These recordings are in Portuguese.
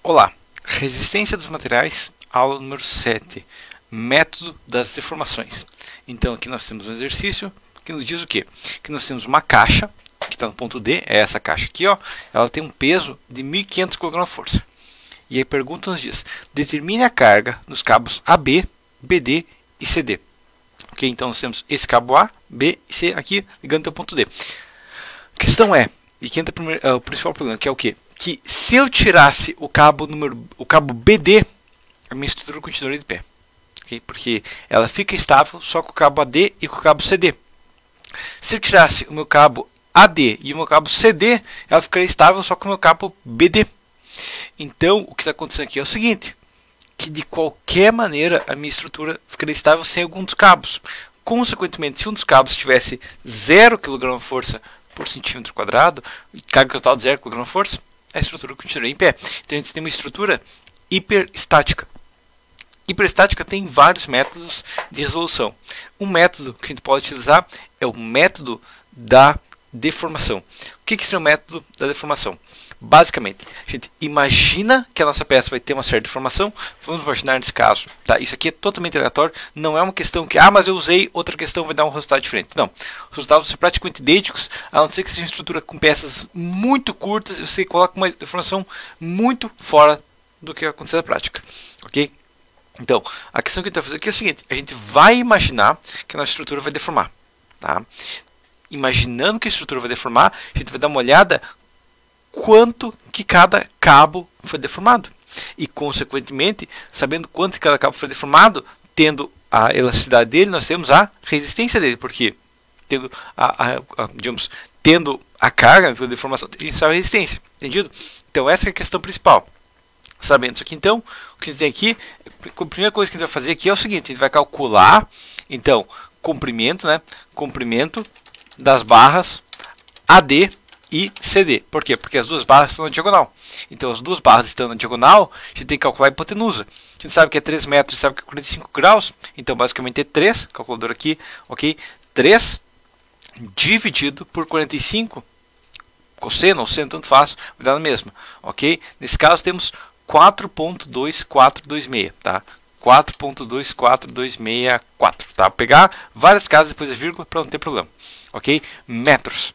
Olá, resistência dos materiais, aula número 7, método das deformações. Então aqui nós temos um exercício que nos diz o quê? Que nós temos uma caixa, que está no ponto D, é essa caixa aqui, ó, ela tem um peso de 1.500 kgf. E aí a pergunta nos diz, determine a carga nos cabos AB, BD e CD. Ok, então nós temos esse cabo A, B e C aqui ligando até o ponto D. A questão é, e que entra o principal problema, que é o quê? Que se eu tirasse o cabo BD, a minha estrutura continuaria de pé. Okay? Porque ela fica estável só com o cabo AD e com o cabo CD. Se eu tirasse o meu cabo AD e o meu cabo CD, ela ficaria estável só com o meu cabo BD. Então, o que está acontecendo aqui é o seguinte, que de qualquer maneira a minha estrutura ficaria estável sem algum dos cabos. Consequentemente, se um dos cabos tivesse 0 kgf por centímetro quadrado, carga total de 0 kgf, a estrutura continuaria em pé. Então a gente tem uma estrutura hiperestática. Hiperestática tem vários métodos de resolução. Um método que a gente pode utilizar é o método da deformação. O que seria o método da deformação? Basicamente, a gente imagina que a nossa peça vai ter uma certa deformação. Vamos imaginar nesse caso, tá? Isso aqui é totalmente aleatório, não é uma questão que, mas eu usei, outra questão vai dar um resultado diferente. Não, os resultados são praticamente idênticos, a não ser que seja uma estrutura com peças muito curtas e você coloca uma deformação muito fora do que acontece na prática, ok? Então, a questão que a gente vai fazer aqui é o seguinte, a gente vai imaginar que a nossa estrutura vai deformar, tá? Imaginando que a estrutura vai deformar, a gente vai dar uma olhada quanto que cada cabo foi deformado. E, consequentemente, sabendo quanto que cada cabo foi deformado, tendo a elasticidade dele, nós temos a resistência dele. Porque, tendo tendo a carga de deformação, a gente sabe a resistência. Entendido? Então, essa é a questão principal. Sabendo isso aqui, então, o que a gente tem aqui, a primeira coisa que a gente vai fazer aqui é o seguinte, a gente vai calcular, então, comprimento, né? Comprimento das barras AD e CD. Por quê? Porque as duas barras estão na diagonal. Então, as duas barras estão na diagonal, a gente tem que calcular a hipotenusa. A gente sabe que é 3 metros, sabe que é 45 graus. Então, basicamente é 3, calculador aqui, ok? 3 dividido por 45, cosseno ou seno, tanto faz, vai dar na mesma, ok? Nesse caso, temos 4.2426, tá? 4.24264, tá? Vou pegar várias casas depois da vírgula para não ter problema, ok? Metros.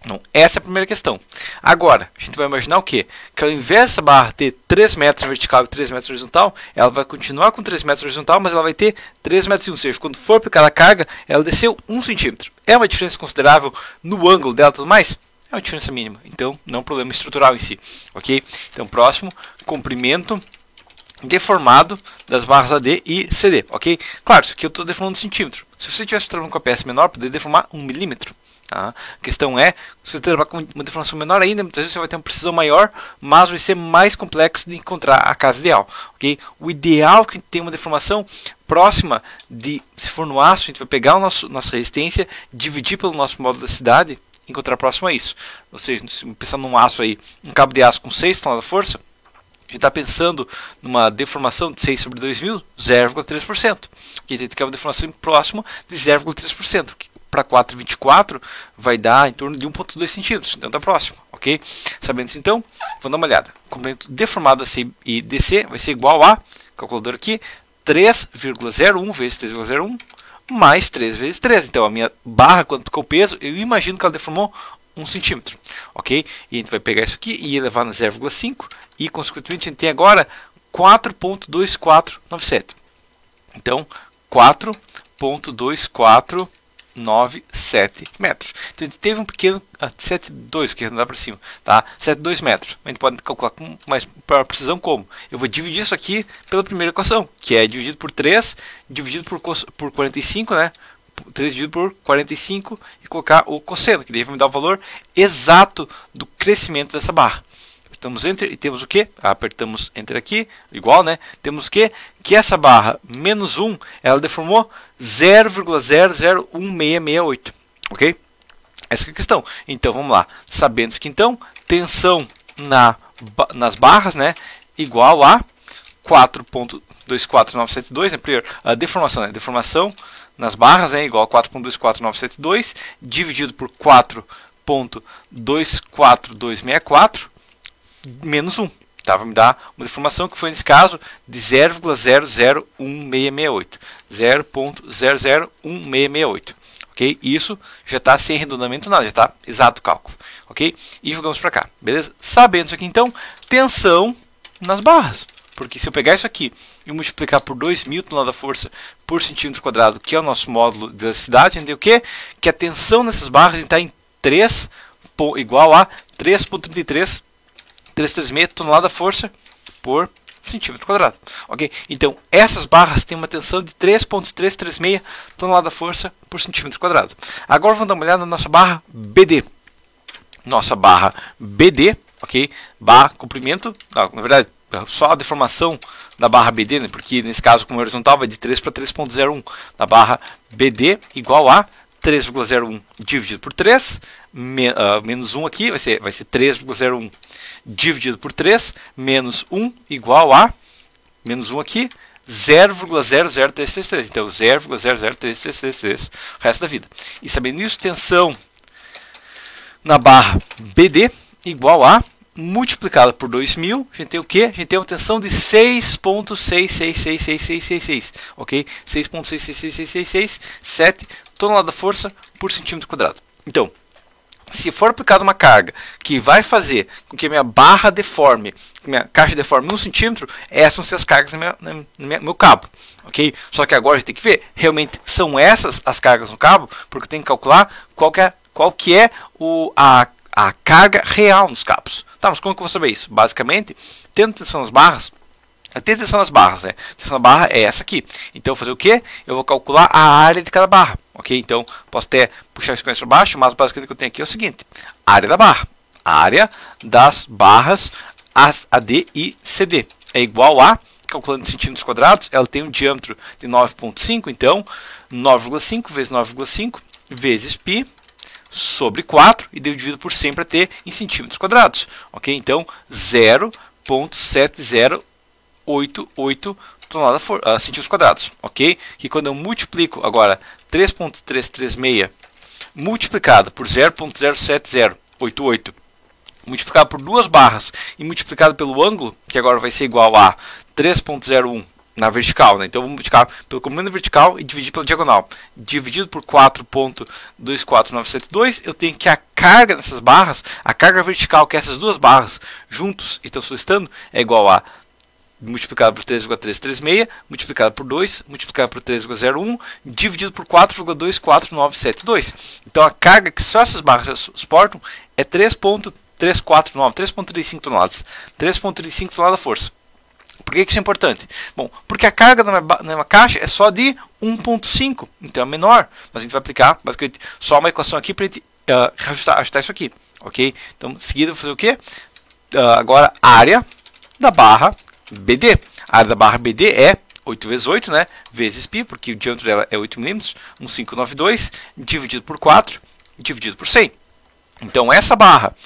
Então, essa é a primeira questão. Agora, a gente vai imaginar o quê? Que ao invés dessa barra ter 3 metros vertical e 3 metros horizontal, ela vai continuar com 3 metros horizontal, mas ela vai ter 3 metros e 1. Ou seja, quando for aplicada a carga, ela desceu 1 centímetro. É uma diferença considerável no ângulo dela e tudo mais? É uma diferença mínima. Então, não é um problema estrutural em si. Ok? Então, próximo, comprimento deformado das barras AD e CD. Ok? Claro, isso aqui eu estou deformando centímetro. Se você estivesse trabalhando com a peça menor, poderia deformar 1 milímetro. Tá? A questão é, se você trabalhar com uma deformação menor ainda, muitas vezes você vai ter uma precisão maior, mas vai ser mais complexo de encontrar a casa ideal. Okay? O ideal é que a gente tenha uma deformação próxima de, se for no aço, a gente vai pegar a nossa resistência, dividir pelo nosso módulo da cidade e encontrar próximo a isso. Ou seja, se pensar num aço aí, um cabo de aço com 6 toneladas de força, a gente está pensando numa deformação de 6 sobre 2.000, 0,3%. Okay? A gente quer uma deformação próxima de 0,3%. Para 4,24 vai dar em torno de 1,2 centímetros, então está próximo, ok? Sabendo isso, então, vamos dar uma olhada. O comprimento deformado AC e DC vai ser igual a, calculador aqui, 3,01 vezes 3,01 mais 3 vezes 3. Então, a minha barra, quanto ficou o peso, eu imagino que ela deformou 1 centímetro, ok? E a gente vai pegar isso aqui e elevar na 0,5 e, consequentemente, a gente tem agora 4,2497. Então, 4,2497 metros. Então a gente teve um pequeno 7,2 que não dá para cima, tá? 7,2 metros. A gente pode calcular com mais precisão como? Eu vou dividir isso aqui pela primeira equação, que é dividido por 3, dividido por 45, né? 3 dividido por 45 e colocar o cosseno, que daí vai me dar o valor exato do crescimento dessa barra. Apertamos Enter e temos o que? Apertamos Enter aqui, igual, né? Temos o que? Que essa barra menos 1, ela deformou 0,001668, ok? Essa é a questão. Então, vamos lá. Sabendo isso aqui, então, tensão nas barras, né? Igual a 4,24972, né? Primeiro, a deformação, né? Deformação nas barras, né? Igual a 4,24972, dividido por 4,24264, menos 1. Tá? Vai me dar uma deformação que foi, nesse caso, de 0,001668. 0,001668. Ok? Isso já está sem arredondamento nada, já está exato o cálculo. Ok? E jogamos para cá. Beleza? Sabendo isso aqui, então, tensão nas barras. Porque se eu pegar isso aqui e multiplicar por 2.000 toneladas-força por centímetro quadrado, que é o nosso módulo de elasticidade, entendeu o quê? Que a tensão nessas barras está em 3, igual a 3,336 tonelada-força por centímetro quadrado. Ok? Então, essas barras têm uma tensão de 3,336 tonelada-força por centímetro quadrado. Agora vamos dar uma olhada na nossa barra BD. Nossa barra BD, ok? Barra comprimento, na verdade, só a deformação da barra BD, né? Porque nesse caso, como horizontal, vai de 3 para 3,01. Na barra BD igual a 3,01 dividido por 3, menos 1 aqui, vai ser 3,01 dividido por 3, menos 1 igual a, menos 1 aqui, 0,00333. Então, 0,00333 o resto da vida. E sabendo isso, tensão na barra BD igual a, multiplicado por 2.000, a gente tem o quê? A gente tem uma tensão de 6,666666, ok? 6,666667 tonelada-força por centímetro quadrado. Então, se for aplicada uma carga que vai fazer com que a minha barra deforme, minha caixa deforme 1 centímetro, essas vão ser as cargas no meu cabo, ok? Só que agora a gente tem que ver, realmente são essas as cargas no cabo, porque eu tenho que calcular qual que é a carga real nos cabos. Tá, mas como que eu vou saber isso? Basicamente, tendo tensão nas barras, eu tenho tensão nas barras, né? A tensão na barra é essa aqui. Então, eu vou fazer o quê? Eu vou calcular a área de cada barra, ok? Então, posso até puxar isso para baixo, mas basicamente o que eu tenho aqui é o seguinte: área da barra. A área das barras AD e CD é igual a, calculando em centímetros quadrados, ela tem um diâmetro de 9,5, então 9,5 vezes 9,5 vezes π sobre 4 e dividido por 100 para ter em centímetros quadrados, ok? Então 0,7088 centímetros quadrados, ok? Que quando eu multiplico agora 3,336 multiplicado por 0,07088 multiplicado por duas barras e multiplicado pelo ângulo, que agora vai ser igual a 3,01 na vertical, né? Então vamos multiplicar pelo comando vertical e dividir pela diagonal. Dividido por 4,24972, eu tenho que a carga dessas barras, a carga vertical que essas duas barras juntos estão solicitando, é igual a multiplicado por 3,336, multiplicado por 2, multiplicado por 3,01, dividido por 4,24972. Então a carga que só essas barras suportam é 3,345 toneladas. 3,35 toneladas força. Por que isso é importante? Bom, porque a carga na minha caixa é só de 1,5, então é menor. Mas a gente vai aplicar basicamente só uma equação aqui para a gente ajustar isso aqui, ok? Então, em seguida, eu vou fazer o quê? Agora, área da barra BD. A área da barra BD é 8 vezes 8, né? Vezes π, porque o diâmetro dela é 8 mm, 1592, dividido por 4, dividido por 100. Então, essa barra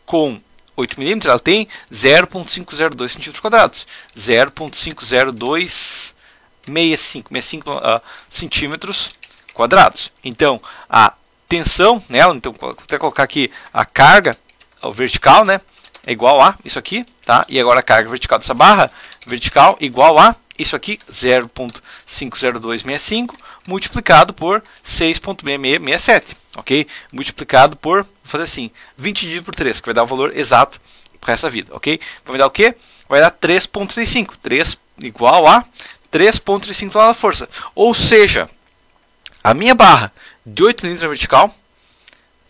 com 8 mm, ela tem 0,502 centímetros quadrados. 0,50265 centímetros quadrados. Então, a tensão nela, então, vou até colocar aqui a carga vertical, né? É igual a isso aqui, tá? E agora a carga vertical dessa barra vertical igual a isso aqui, 0,50265 multiplicado por 6,6667, ok? Multiplicado por, vou fazer assim, 20 dividido por 3, que vai dar o valor exato para essa vida, ok? Vai dar o quê? Vai dar 3,35, 3 igual a 3,35 toneladas de força. Ou seja, a minha barra de 8 mm na vertical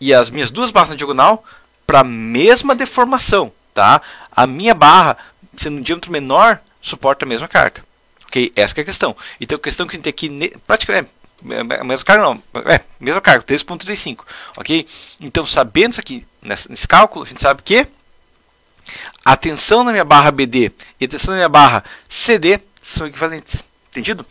e as minhas duas barras na diagonal para a mesma deformação, tá? A minha barra, sendo um diâmetro menor, suporta a mesma carga. Ok? Essa que é a questão. Então a questão que a gente tem aqui, praticamente, a mesma carga não, mesma carga, 3,35. Ok? Então, sabendo isso aqui, nesse cálculo, a gente sabe que a tensão na minha barra BD e a tensão na minha barra CD são equivalentes. Entendido?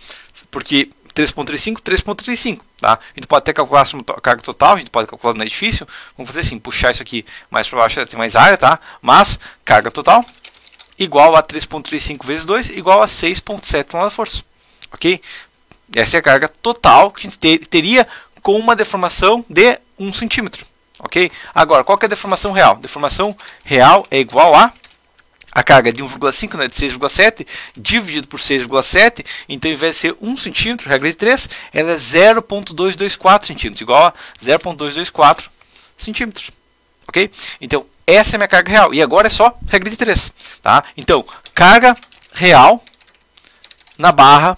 Porque 3,35, 3,35. Tá? A gente pode até calcular a carga total, a gente pode calcular no edifício. Vamos fazer assim, puxar isso aqui mais para baixo, tem mais área, tá? Mas carga total igual a 3,35 vezes 2, igual a 6,7 toneladas de força. Ok? Essa é a carga total que a gente teria com uma deformação de 1 centímetro. Ok? Agora, qual que é a deformação real? Deformação real é igual a a carga é de 1,5, né, de 6,7, dividido por 6,7, então ao invés de ser 1 centímetro, regra de 3, ela é 0,224 centímetros, igual a 0,224 centímetros. Ok? Então, essa é a minha carga real. E agora é só regra de 3. Tá? Então, carga real na barra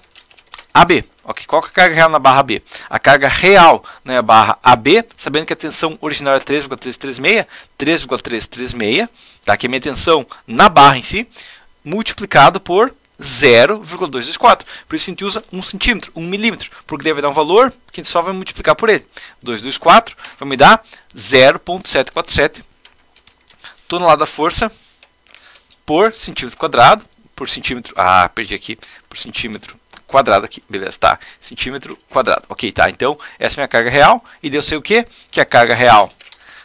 AB. Okay? Qual que é a carga real na barra AB? A carga real na barra AB, sabendo que a tensão original é 3,336, tá? Que é a minha tensão na barra em si, multiplicado por 0,224. Por isso a gente usa 1 centímetro, 1 milímetro, porque deve dar um valor que a gente só vai multiplicar por ele. 224 vai me dar 0,747 tonelada força por centímetro quadrado, por centímetro, perdi aqui, por centímetro quadrado aqui, beleza, tá, centímetro quadrado, ok, tá, então essa é a minha carga real, e eu sei o que? Que a carga real,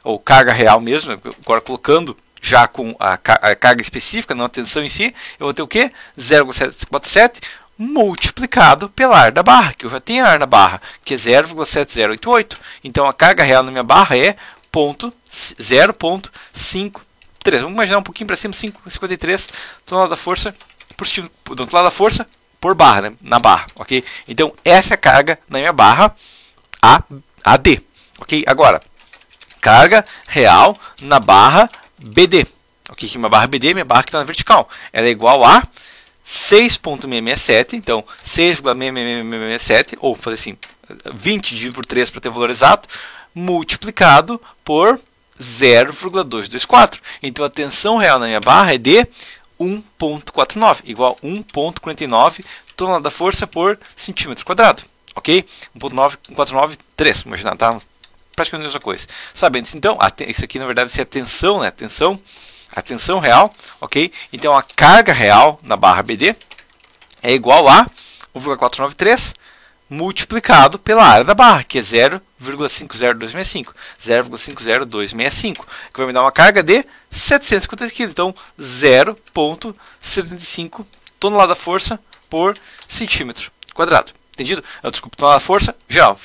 ou carga real mesmo, agora colocando já com a carga específica, não a tensão em si, eu vou ter o que? 0,747 multiplicado pela ar da barra, que eu já tenho ar na barra, que é 0,7088. Então a carga real na minha barra é 0,53. Vamos imaginar um pouquinho para cima, 5,53 tonelada força por barra, né? Na barra, ok? Então essa é a carga na minha barra AD, ok? Agora, carga real na barra BD. Ok, que minha barra BD, minha barra que está na vertical, ela é igual a 6,667, então 6,667, ou fazer assim, 20 dividido por 3 para ter o valor exato, multiplicado por 0,224. Então a tensão real na minha barra é de 1,49, igual a 1,49 tonelada força por centímetro quadrado. Ok? 1,493, imaginar, tá? Praticamente a mesma coisa. Sabendo isso, então, isso aqui na verdade é a tensão, né? A tensão real, ok? Então a carga real na barra BD é igual a 1,493 multiplicado pela área da barra, que é 0,50265. 0,50265, que vai me dar uma carga de 750 kg. Então 0,75 tonelada força por centímetro quadrado. Entendido? Desculpa, tonelada força geral.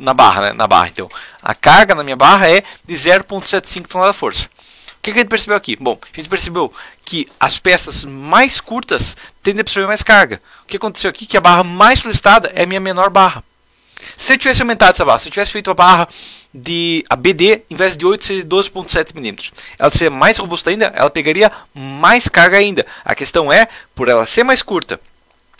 Na barra, né? Na barra, então. A carga na minha barra é de 0,75 tonelada força. O que a gente percebeu aqui? Bom, a gente percebeu que as peças mais curtas tendem a absorver mais carga. O que aconteceu aqui? Que a barra mais solicitada é a minha menor barra. Se eu tivesse aumentado essa barra, se eu tivesse feito a barra de a BD, em vez de 8, seria 12,7 milímetros. Ela seria mais robusta ainda, ela pegaria mais carga ainda. A questão é, por ela ser mais curta,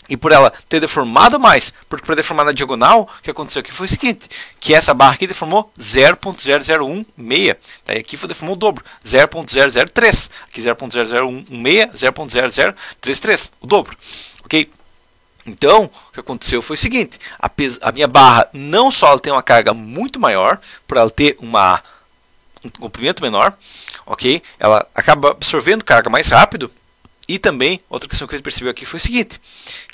e por ela ter deformado mais, porque para deformar na diagonal, o que aconteceu aqui foi o seguinte, que essa barra aqui deformou 0,0016, daí aqui deformou o dobro, 0,003, aqui 0,0016, 0,0033, o dobro, ok? Então, o que aconteceu foi o seguinte, a minha barra não só ela tem uma carga muito maior, por ela ter um comprimento menor, ok? Ela acaba absorvendo carga mais rápido. E também, outra questão que a gente percebeu aqui foi o seguinte,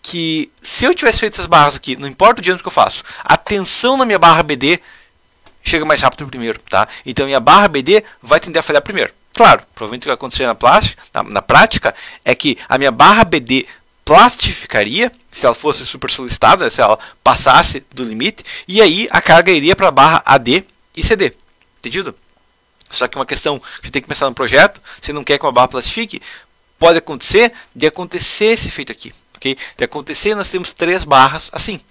que se eu tivesse feito essas barras aqui, não importa o diâmetro que eu faço, a tensão na minha barra BD chega mais rápido primeiro, tá? Então minha barra BD vai tender a falhar primeiro. Claro, provavelmente o que vai acontecer na prática é que a minha barra BD plastificaria, se ela fosse super solicitada, se ela passasse do limite, e aí a carga iria para a barra AD e CD. Entendido? Só que uma questão que você tem que pensar no projeto, você não quer que uma barra plastifique, pode acontecer de acontecer esse efeito aqui, ok? De acontecer, nós temos 3 barras assim.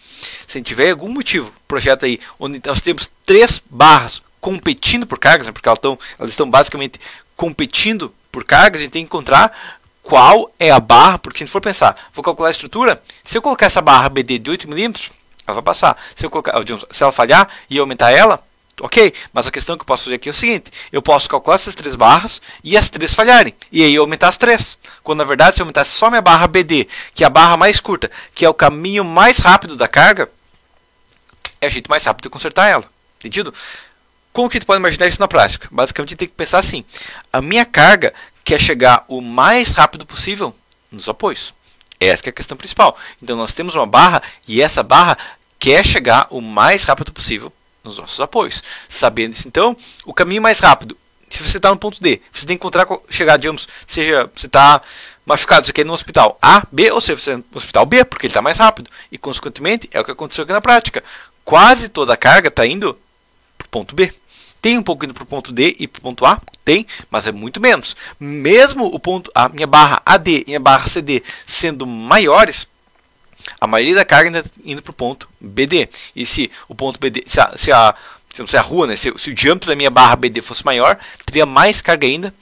Se a gente tiver algum motivo, projeto aí, onde nós temos 3 barras competindo por cargas, né, porque elas estão basicamente competindo por cargas, a gente tem que encontrar qual é a barra, porque se a gente for pensar, vou calcular a estrutura, se eu colocar essa barra BD de 8 milímetros, ela vai passar. Se ela falhar e aumentar ela, ok, mas a questão que eu posso fazer aqui é o seguinte, eu posso calcular essas 3 barras e as 3 falharem, e aí eu aumentar as 3. Quando na verdade se eu aumentasse só minha barra BD, que é a barra mais curta, que é o caminho mais rápido da carga, é o jeito mais rápido de consertar ela. Entendido? Como que a gente pode imaginar isso na prática? Basicamente a gente tem que pensar assim, a minha carga quer chegar o mais rápido possível nos apoios. Essa que é a questão principal. Então nós temos uma barra e essa barra quer chegar o mais rápido possível nos nossos apoios. Sabendo isso, então, o caminho mais rápido, se você está no ponto D, você tem que chegar, digamos, seja você está machucado, você quer ir no hospital A, B, ou seja, você no hospital B, porque ele está mais rápido. E, consequentemente, é o que aconteceu aqui na prática. Quase toda a carga está indo para o ponto B. Tem um pouco indo para o ponto D e para o ponto A? Tem, mas é muito menos. Mesmo a minha barra AD e a barra CD sendo maiores, a maioria da carga ainda indo para o ponto BD. E se o ponto BD, se a rua, né, se o diâmetro da minha barra BD fosse maior, teria mais carga ainda,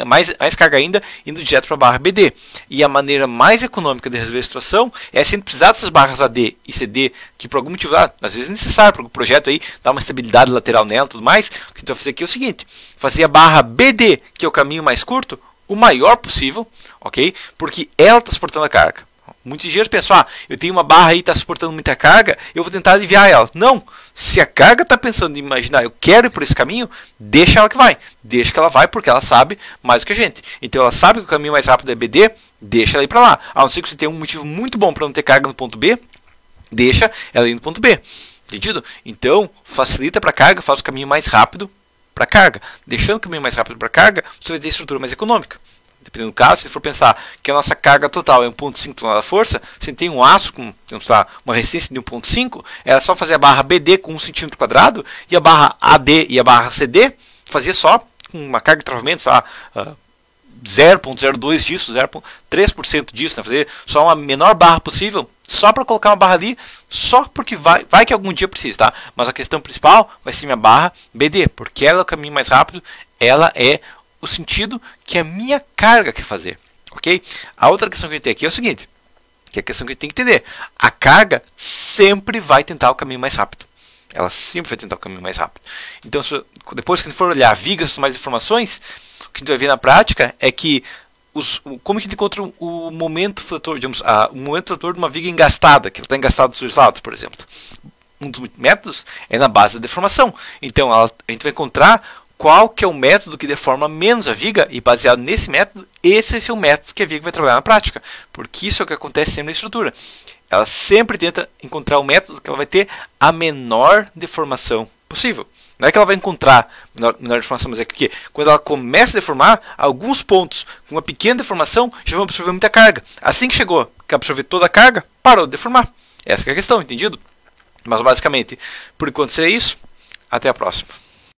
mais carga ainda indo direto para a barra BD. E a maneira mais econômica de resolver a situação é sem precisar dessas barras AD e CD, que por algum motivo, às vezes é necessário para o projeto aí dar uma estabilidade lateral nela e tudo mais. O que a gente vai fazer aqui é o seguinte: fazer a barra BD, que é o caminho mais curto, o maior possível, ok? Porque ela está suportando a carga. Muitos engenheiros pensam, eu tenho uma barra aí que está suportando muita carga, eu vou tentar aliviar ela. Não! Se a carga está pensando em imaginar, eu quero ir por esse caminho, deixa ela que vai. Deixa que ela vai, porque ela sabe mais do que a gente. Então ela sabe que o caminho mais rápido é BD, deixa ela ir para lá. A não ser que você tenha um motivo muito bom para não ter carga no ponto B, deixa ela ir no ponto B. Entendido? Então, facilita para a carga, faz o caminho mais rápido para a carga. Deixando o caminho mais rápido para a carga, você vai ter estrutura mais econômica. Dependendo do caso, se for pensar que a nossa carga total é 1.5 toneladas de força, se tem um aço com uma resistência de 1.5, é só fazer a barra BD com 1 cm² e a barra AD e a barra CD fazer só com uma carga de travamento, 0.02 disso, 0.3% disso, né? Fazer só uma menor barra possível, só para colocar uma barra ali, só porque vai que algum dia precisa, tá? Mas a questão principal vai ser minha barra BD, porque ela é o caminho mais rápido, ela é o sentido que a minha carga quer fazer, ok? A outra questão que a gente tem aqui é o seguinte, que é a questão que a gente tem que entender: a carga sempre vai tentar o caminho mais rápido. Ela sempre vai tentar o caminho mais rápido. Então, depois que a gente for olhar vigas e mais informações, o que a gente vai ver na prática é que como que a gente encontra o momento fletor, digamos, o momento fletor de uma viga engastada, que ela está engastada dos seus lados, por exemplo. Um dos métodos é na base da deformação. Então, a gente vai encontrar qual que é o método que deforma menos a viga, e baseado nesse método, esse vai ser o método que a viga vai trabalhar na prática, porque isso é o que acontece sempre na estrutura. Ela sempre tenta encontrar o método que ela vai ter a menor deformação possível. Não é que ela vai encontrar menor deformação, mas é que quando ela começa a deformar, alguns pontos com uma pequena deformação já vão absorver muita carga. Assim que chegou, que absorver toda a carga, parou de deformar. Essa que é a questão, entendido? Mas basicamente, por enquanto seria isso. Até a próxima.